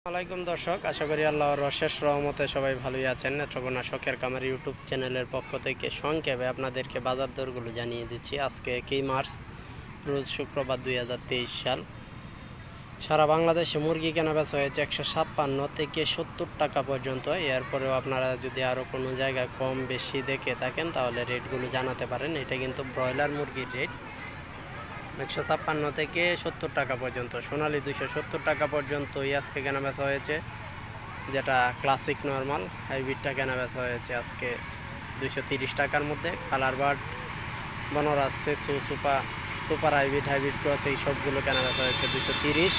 আলাইকুম দর্শক, আশা করি আল্লাহর অশেষ রহমতে সবাই ভালোই আছেন। নেত্রকোনা শখের কামার ইউটিউব চ্যানেলের পক্ষ থেকে সংক্ষেপে আপনাদেরকে বাজার দরগুলো জানিয়ে দিচ্ছি। আজকে 1 মার্চ, রোজ শুক্রবার 2023 সাল। সারা বাংলাদেশে মুরগি কেনা বেচা হয়েছে 156 থেকে 70 টাকা পর্যন্ত। এরপরেও আপনারা যদি আরও কোনো জায়গায় কম বেশি দেখে থাকেন তাহলে রেটগুলো জানাতে পারেন। এটা কিন্তু ব্রয়লার মুরগির রেট 156 থেকে 70 টাকা পর্যন্ত। সোনালি 270 টাকা পর্যন্ত আজকে কেনা বেচা হয়েছে, যেটা ক্লাসিক নর্মাল। হাইব্রিডটা কেনা বেচা হয়েছে আজকে 230 টাকার মধ্যে। কালার বার্ড, বনরাজ, সেসু, সুপার হাইব্রিড ক্রস এই সবগুলো কেনা বেচা হয়েছে 230।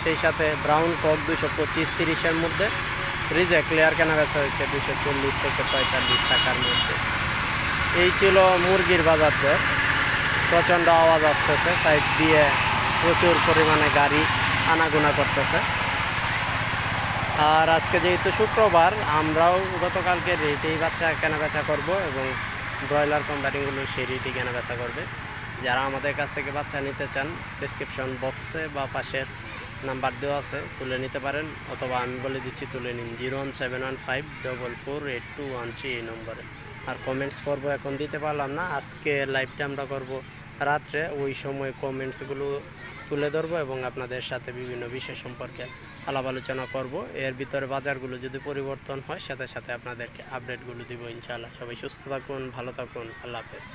সেই সাথে ব্রাউন কক 225-30-এর মধ্যে। রিজে ক্লিয়ার কেনা বেচা হয়েছে 240 থেকে 45 টাকার মধ্যে। এই ছিল মুরগির বাজার দর। প্রচণ্ড আওয়াজ আসতেছে, সাইড দিয়ে প্রচুর পরিমাণে গাড়ি আনাগোনা করতেছে। আর আজকে যেহেতু শুক্রবার, আমরাও গতকালকে রেটেই বাচ্চা কেনাবেচা করব এবং ব্রয়লার কোম্পানিগুলো সেই রেটেই কেনাবেচা করবে। যারা আমাদের কাছ থেকে বাচ্চা নিতে চান, ডেসক্রিপশন বক্সে বা পাশের নাম্বার দেওয়া আছে, তুলে নিতে পারেন, অথবা আমি বলে দিচ্ছি তুলে নিন 01715448213 এই নম্বরে। আর কমেন্টস পর্ব এখন দিতে পারলাম না, আজকে লাইভটা আমরা করব রাত্রে, ওই সময় কমেন্টসগুলো তুলে ধরবো এবং আপনাদের সাথে বিভিন্ন বিষয় সম্পর্কে আলাপ আলোচনা করব। এর ভিতরে বাজারগুলো যদি পরিবর্তন হয় সাথে সাথে আপনাদেরকে আপডেটগুলো দিব ইনশাআল্লাহ। সবাই সুস্থ থাকুন, ভালো থাকুন, আল্লাহ হাফেজ।